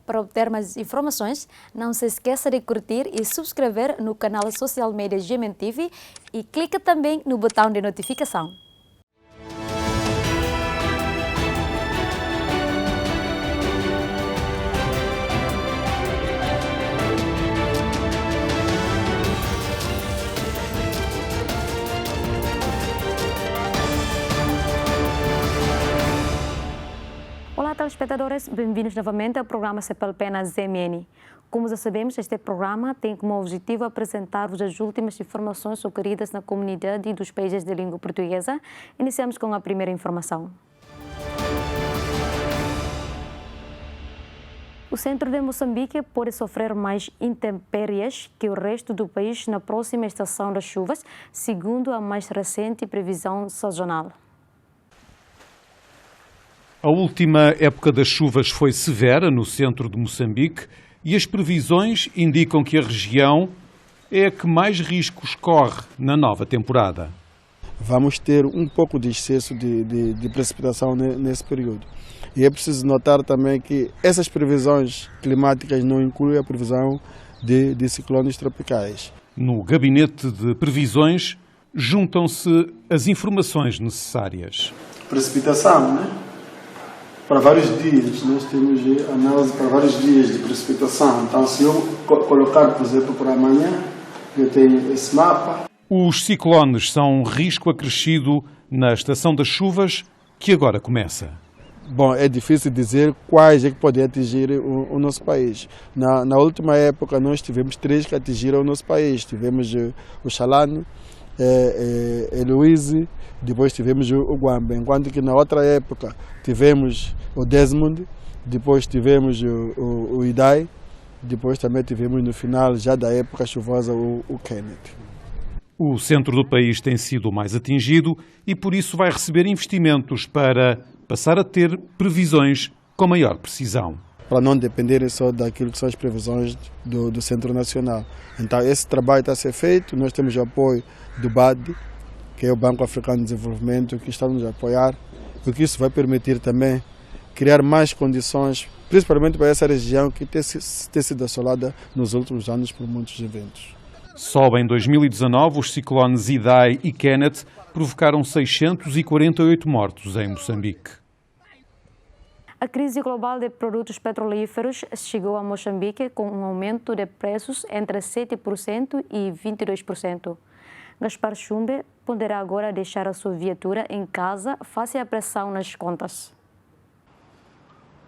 Para obter mais informações, não se esqueça de curtir e subscrever no canal social media GMTV e clique também no botão de notificação. Olá, telespectadores, bem-vindos novamente ao programa CPLP na ZMN. Como já sabemos, este programa tem como objetivo apresentar-vos as últimas informações ocorridas na comunidade dos países de língua portuguesa. Iniciamos com a primeira informação. O centro de Moçambique pode sofrer mais intempéries que o resto do país na próxima estação das chuvas, segundo a mais recente previsão sazonal. A última época das chuvas foi severa no centro de Moçambique e as previsões indicam que a região é a que mais riscos corre na nova temporada. Vamos ter um pouco de excesso de precipitação nesse período. E é preciso notar também que essas previsões climáticas não incluem a previsão de ciclones tropicais. No gabinete de previsões juntam-se as informações necessárias. Precipitação, né? Para vários dias, nós temos análise para vários dias de precipitação. Então, se eu colocar, por exemplo, para amanhã, eu tenho esse mapa. Os ciclones são um risco acrescido na estação das chuvas, que agora começa. Bom, é difícil dizer quais é que podem atingir o nosso país. Na última época, nós tivemos 3 que atingiram o nosso país. Tivemos o Xalane, Heloise, depois tivemos o Guambe, enquanto que na outra época tivemos o Desmond, depois tivemos o Idai, depois também tivemos no final, já da época chuvosa, o Kenneth. O centro do país tem sido o mais atingido e por isso vai receber investimentos para passar a ter previsões com maior precisão. Para não dependerem só daquilo que são as previsões do Centro Nacional. Então esse trabalho está a ser feito, nós temos o apoio do BAD, que é o Banco Africano de Desenvolvimento, que está nos a apoiar, porque isso vai permitir também criar mais condições, principalmente para essa região que tem sido assolada nos últimos anos por muitos eventos. Só em 2019, os ciclones Idai e Kenneth provocaram 648 mortos em Moçambique. A crise global de produtos petrolíferos chegou a Moçambique com um aumento de preços entre 7% e 22%. Gaspar Chumbe poderá agora deixar a sua viatura em casa face à pressão nas contas.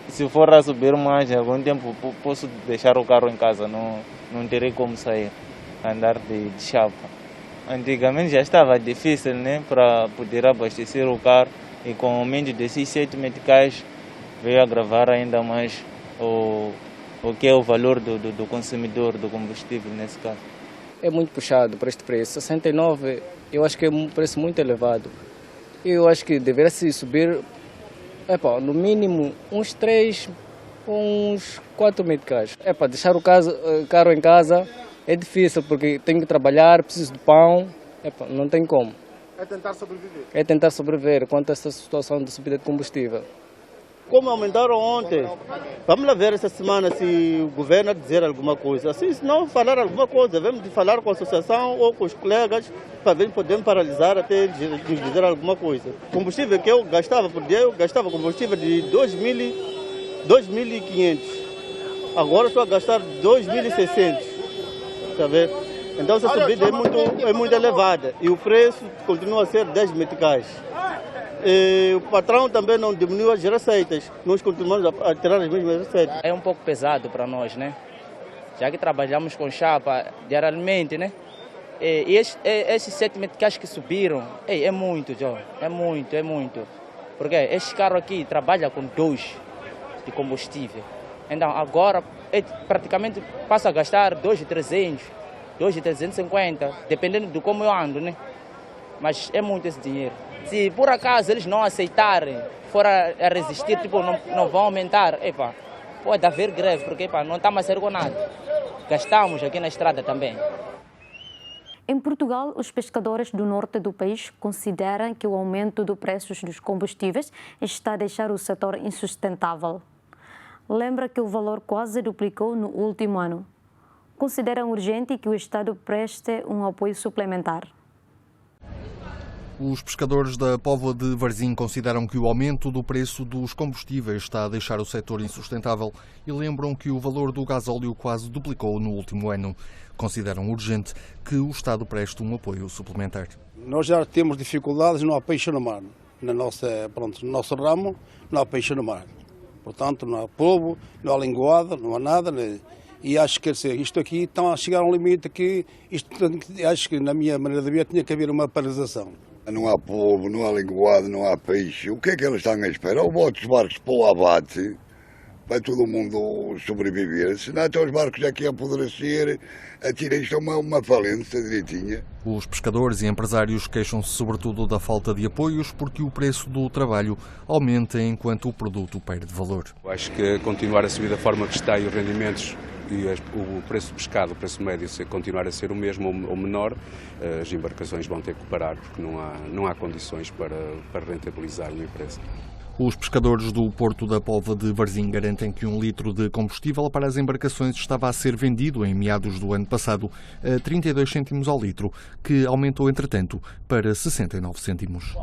Se for a subir mais, algum tempo posso deixar o carro em casa, não terei como sair, andar de chapa. Antigamente já estava difícil, né, para poder abastecer o carro e com o aumento desses 7 meticais veio agravar ainda mais o que é o valor do consumidor do combustível nesse caso. É muito puxado para este preço. 69 eu acho que é um preço muito elevado. Eu acho que deveria se subir, no mínimo uns 3, uns 4 meticais. Deixar o carro em casa é difícil porque tenho que trabalhar, preciso de pão, não tem como. É tentar sobreviver? É tentar sobreviver quanto a essa situação de subida de combustível. Como aumentaram ontem, vamos lá ver essa semana se o governo dizer alguma coisa. Assim, se não falar alguma coisa, devemos de falar com a associação ou com os colegas para ver se podemos paralisar até dizer alguma coisa. Combustível que eu gastava por dia, eu gastava combustível de 2.500. Agora estou a gastar 2.600. Está vendo? Então essa subida é muito elevada e o preço continua a ser 10 meticais. O patrão também não diminuiu as receitas, nós continuamos a tirar as mesmas receitas. É um pouco pesado para nós, né? Já que trabalhamos com chapa diariamente, né? E esses 7 meticais que subiram, é muito, João. É muito. Porque este carro aqui trabalha com 2 de combustível. Então agora praticamente passa a gastar 2.300, 2.350, dependendo de como eu ando, né? Mas é muito esse dinheiro. Se por acaso eles não aceitarem, for a resistir, não vão aumentar, pode haver greve, porque não estamos a ser com nada. Gastamos aqui na estrada também. Em Portugal, os pescadores do norte do país consideram que o aumento dos preços dos combustíveis está a deixar o setor insustentável. lembra que o valor quase duplicou no último ano. Consideram urgente que o Estado preste um apoio suplementar. Os pescadores da Póvoa de Varzim consideram que o aumento do preço dos combustíveis está a deixar o setor insustentável e lembram que o valor do gasóleo quase duplicou no último ano. Consideram urgente que o Estado preste um apoio suplementar. Nós já temos dificuldades, não há peixe no mar. No nosso ramo, não há peixe no mar. Portanto, não há polvo, não há linguada, não há nada. E acho que isto aqui está a chegar a um limite que acho que na minha maneira de ver tinha que haver uma paralisação. Não há polvo, não há linguado, não há peixe. O que é que eles estão a esperar? Ou botam os barcos para o abate, para todo mundo sobreviver. Senão até os barcos aqui a apodrecer, atira isto a uma falência direitinha. Os pescadores e empresários queixam-se sobretudo da falta de apoios porque o preço do trabalho aumenta enquanto o produto perde valor. Acho que continuar a subir da forma que está e os rendimentos e o preço do pescado, o preço médio, se continuar a ser o mesmo ou menor, as embarcações vão ter que parar porque não há condições para rentabilizar uma empresa. Os pescadores do Porto da Póvoa de Varzim garantem que 1 litro de combustível para as embarcações estava a ser vendido em meados do ano passado a 32 cêntimos ao litro, que aumentou entretanto para 69 cêntimos.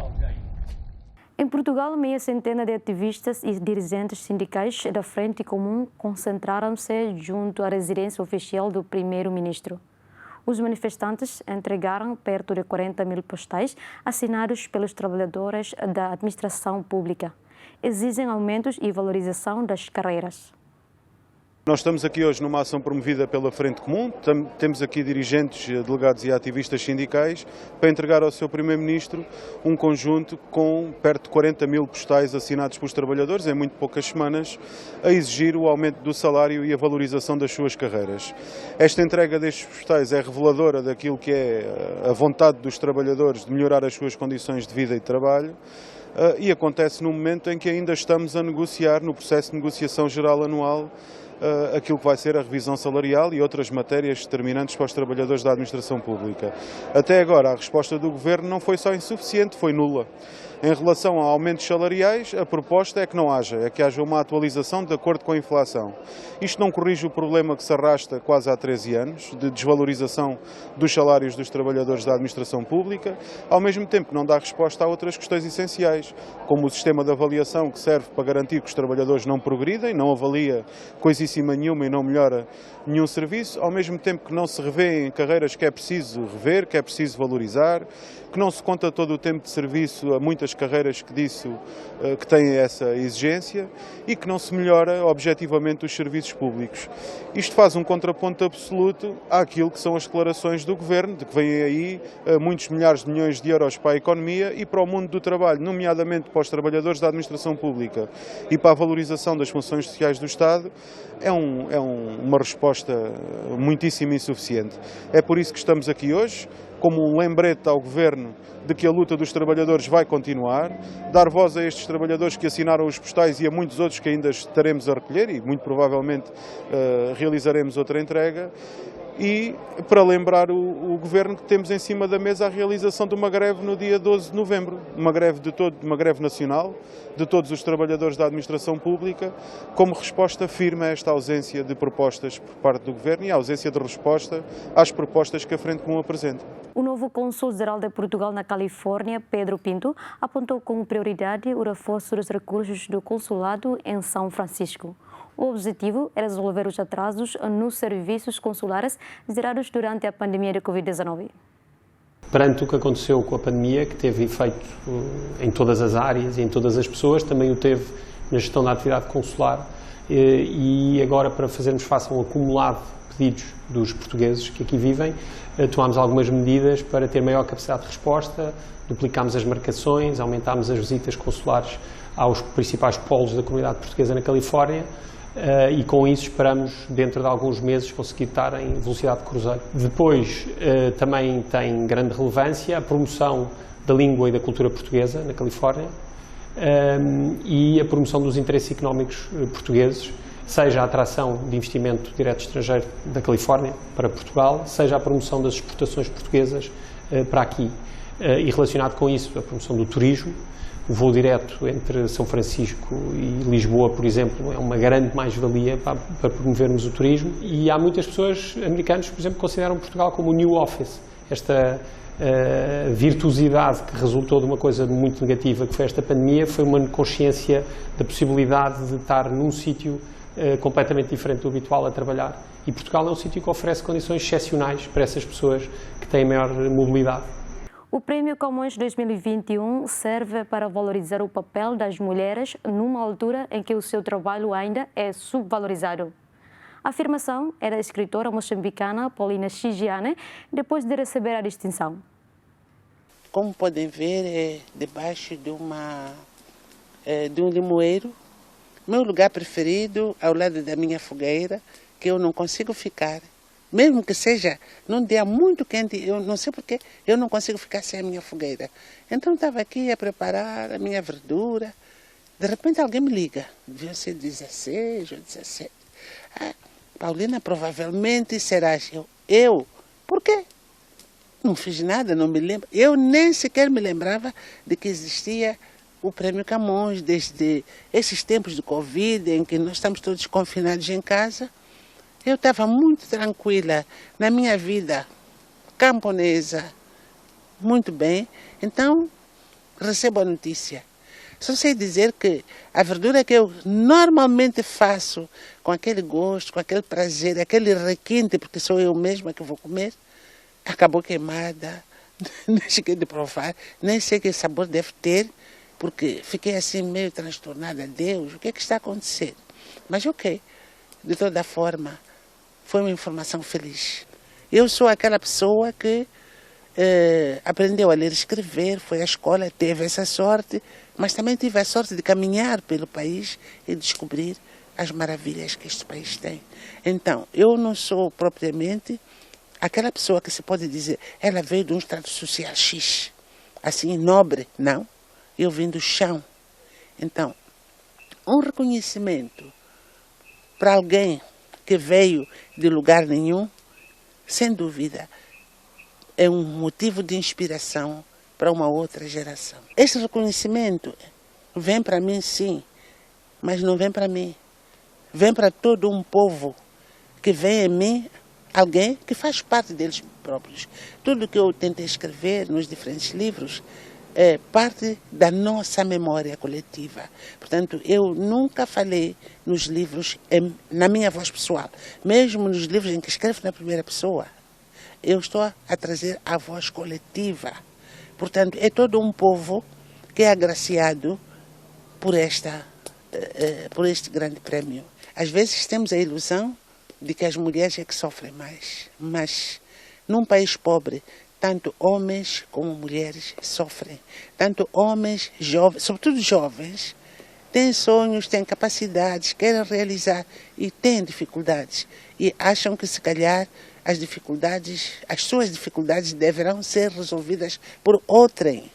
Em Portugal, meia centena de ativistas e dirigentes sindicais da Frente Comum concentraram-se junto à residência oficial do primeiro-ministro. Os manifestantes entregaram perto de 40 mil postais assinados pelos trabalhadores da administração pública. Exigem aumentos e valorização das carreiras. Nós estamos aqui hoje numa ação promovida pela Frente Comum, temos aqui dirigentes, delegados e ativistas sindicais para entregar ao seu Primeiro-Ministro um conjunto com perto de 40 mil postais assinados pelos trabalhadores em muito poucas semanas, a exigir o aumento do salário e a valorização das suas carreiras. Esta entrega destes postais é reveladora daquilo que é a vontade dos trabalhadores de melhorar as suas condições de vida e de trabalho, e acontece no momento em que ainda estamos a negociar, no processo de negociação geral anual, aquilo que vai ser a revisão salarial e outras matérias determinantes para os trabalhadores da administração pública. Até agora, a resposta do Governo não foi só insuficiente, foi nula. Em relação a aumentos salariais, a proposta é que não haja, é que haja uma atualização de acordo com a inflação. Isto não corrige o problema que se arrasta quase há 13 anos, de desvalorização dos salários dos trabalhadores da administração pública, ao mesmo tempo que não dá resposta a outras questões essenciais, como o sistema de avaliação que serve para garantir que os trabalhadores não progridem, não avalia coisíssima nenhuma e não melhora nenhum serviço, ao mesmo tempo que não se revê em carreiras que é preciso rever, que é preciso valorizar, que não se conta todo o tempo de serviço a muitas carreiras que têm essa exigência e que não se melhora objetivamente os serviços públicos. Isto faz um contraponto absoluto àquilo que são as declarações do Governo, de que vêm aí muitos milhares de milhões de euros para a economia e para o mundo do trabalho, nomeadamente para os trabalhadores da administração pública e para a valorização das funções sociais do Estado, é uma resposta muitíssimo insuficiente. É por isso que estamos aqui hoje, como um lembrete ao Governo de que a luta dos trabalhadores vai continuar, dar voz a estes trabalhadores que assinaram os postais e a muitos outros que ainda estaremos a recolher e muito provavelmente realizaremos outra entrega, e para lembrar o Governo que temos em cima da mesa a realização de uma greve no dia 12 de novembro, uma greve nacional de todos os trabalhadores da administração pública, como resposta firme a esta ausência de propostas por parte do Governo e a ausência de resposta às propostas que a Frente Comum apresenta. O novo cônsul-geral de Portugal na Califórnia, Pedro Pinto, apontou como prioridade o reforço dos recursos do consulado em São Francisco. O objetivo é resolver os atrasos nos serviços consulares gerados durante a pandemia de Covid-19. Perante o que aconteceu com a pandemia, que teve efeito em todas as áreas e em todas as pessoas, também o teve na gestão da atividade consular, e agora, para fazermos face a um acumulado de pedidos dos portugueses que aqui vivem, tomámos algumas medidas para ter maior capacidade de resposta, duplicámos as marcações, aumentámos as visitas consulares aos principais polos da comunidade portuguesa na Califórnia, e com isso esperamos, dentro de alguns meses, conseguir estar em velocidade de cruzeiro. Depois, também tem grande relevância a promoção da língua e da cultura portuguesa na Califórnia, e a promoção dos interesses económicos portugueses, seja a atração de investimento direto estrangeiro da Califórnia para Portugal, seja a promoção das exportações portuguesas para aqui. E relacionado com isso, a promoção do turismo, O voo direto entre São Francisco e Lisboa, por exemplo, é uma grande mais-valia para promovermos o turismo. E há muitas pessoas, americanos, por exemplo, que consideram Portugal como o new office. Esta virtuosidade que resultou de uma coisa muito negativa que foi esta pandemia foi uma consciência da possibilidade de estar num sítio completamente diferente do habitual a trabalhar. E Portugal é um sítio que oferece condições excepcionais para essas pessoas que têm maior mobilidade. O Prémio Camões 2021 serve para valorizar o papel das mulheres numa altura em que o seu trabalho ainda é subvalorizado. A afirmação é da escritora moçambicana Paulina Chigiane, depois de receber a distinção. Como podem ver, é debaixo de um limoeiro. Meu lugar preferido, ao lado da minha fogueira, que eu não consigo ficar. Mesmo que seja num dia muito quente, eu não sei porque eu não consigo ficar sem a minha fogueira. Então estava aqui a preparar a minha verdura. De repente alguém me liga. Devia ser 16 ou 17. Paulina, provavelmente serás eu. Por quê? Não fiz nada, não me lembro. Eu nem sequer me lembrava de que existia o Prémio Camões, desde esses tempos de Covid, em que nós estamos todos confinados em casa. Eu estava muito tranquila na minha vida camponesa, muito bem. Então, recebo a notícia. Só sei dizer que a verdura que eu normalmente faço com aquele gosto, com aquele prazer, aquele requinte, porque sou eu mesma que vou comer, acabou queimada. Nem cheguei de provar, nem sei que sabor deve ter, porque fiquei assim meio transtornada. Deus, o que é que está a acontecer? Mas ok, de toda forma, foi uma informação feliz. Eu sou aquela pessoa que aprendeu a ler e escrever, foi à escola, teve essa sorte, mas também tive a sorte de caminhar pelo país e descobrir as maravilhas que este país tem. Então, eu não sou propriamente aquela pessoa que se pode dizer, ela veio de um estrato social X, assim, nobre. Não, eu vim do chão. Então, um reconhecimento para alguém que veio de lugar nenhum, sem dúvida, é um motivo de inspiração para uma outra geração. Este reconhecimento vem para mim, sim, mas não vem para mim. Vem para todo um povo que vê em mim alguém que faz parte deles próprios. Tudo que eu tentei escrever nos diferentes livros é parte da nossa memória coletiva. Portanto, eu nunca falei nos livros na minha voz pessoal. Mesmo nos livros em que escrevo na primeira pessoa, eu estou a trazer a voz coletiva. Portanto, é todo um povo que é agraciado por este grande prémio. Às vezes temos a ilusão de que as mulheres é que sofrem mais, mas num país pobre, tanto homens como mulheres sofrem. Tanto homens, jovens, sobretudo jovens, têm sonhos, têm capacidades, querem realizar e têm dificuldades. E acham que se calhar as suas dificuldades deverão ser resolvidas por outrem.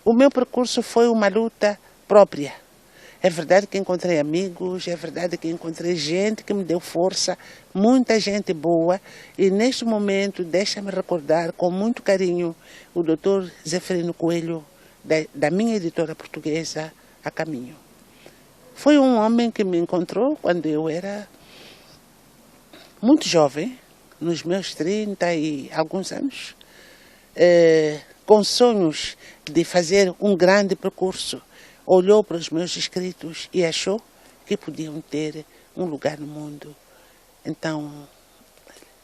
O meu percurso foi uma luta própria. É verdade que encontrei amigos, é verdade que encontrei gente que me deu força, muita gente boa. E neste momento, deixa-me recordar com muito carinho o Dr. Zeferino Coelho, da minha editora portuguesa, A Caminho. Foi um homem que me encontrou quando eu era muito jovem, nos meus 30 e alguns anos, com sonhos de fazer um grande percurso. Olhou para os meus escritos e achou que podiam ter um lugar no mundo. Então,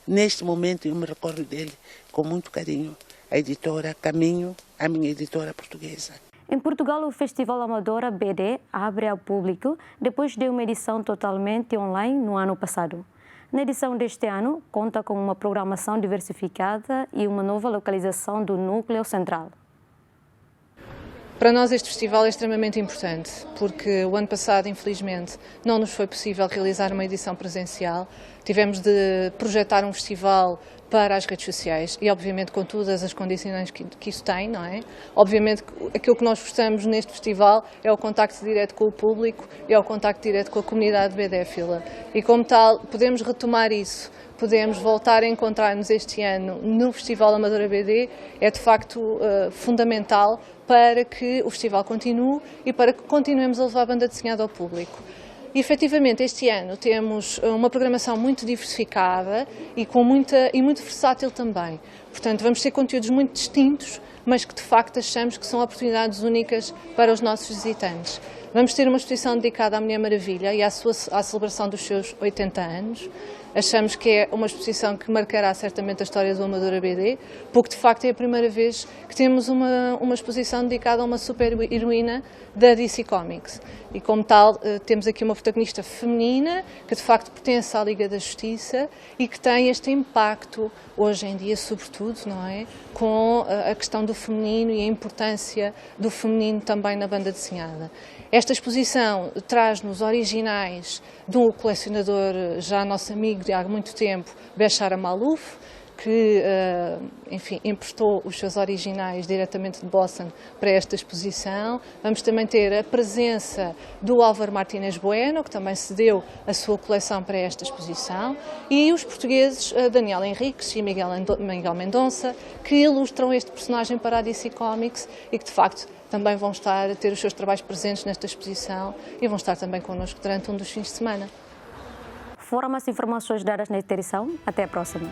neste momento, eu me recordo dele com muito carinho, a editora Caminho, a minha editora portuguesa. Em Portugal, o Festival Amadora BD abre ao público depois de uma edição totalmente online no ano passado. Na edição deste ano, conta com uma programação diversificada e uma nova localização do núcleo central. Para nós este festival é extremamente importante, porque o ano passado, infelizmente, não nos foi possível realizar uma edição presencial. Tivemos de projetar um festival para as redes sociais e, obviamente, com todas as condições que isso tem, não é? Obviamente, aquilo que nós gostamos neste festival é o contacto direto com o público e é o contacto direto com a comunidade BDéfila. E, como tal, podemos retomar isso. Podemos voltar a encontrar-nos este ano no Festival Amadora BD, é de facto fundamental para que o festival continue e para que continuemos a levar a banda desenhada ao público. E, efetivamente, este ano temos uma programação muito diversificada e muito versátil também. Portanto, vamos ter conteúdos muito distintos, mas que de facto achamos que são oportunidades únicas para os nossos visitantes. Vamos ter uma exposição dedicada à Mulher Maravilha e à celebração dos seus 80 anos. Achamos que é uma exposição que marcará certamente a história do Amadora BD, porque de facto é a primeira vez que temos uma exposição dedicada a uma super-heroína da DC Comics. E como tal, temos aqui uma protagonista feminina, que de facto pertence à Liga da Justiça e que tem este impacto, hoje em dia, sobretudo, não é? Com a questão do feminino e a importância do feminino também na banda desenhada. Esta exposição traz-nos originais de um colecionador, já nosso amigo de há muito tempo, Bechara Malouf, que, enfim, emprestou os seus originais diretamente de Boston para esta exposição. Vamos também ter a presença do Álvaro Martínez Bueno, que também cedeu a sua coleção para esta exposição, e os portugueses Daniel Henriques e Miguel Mendonça, que ilustram este personagem para a DC Comics e que, de facto, também vão estar a ter os seus trabalhos presentes nesta exposição e vão estar também connosco durante um dos fins de semana. Foram as informações dadas nesta edição. Até a próxima.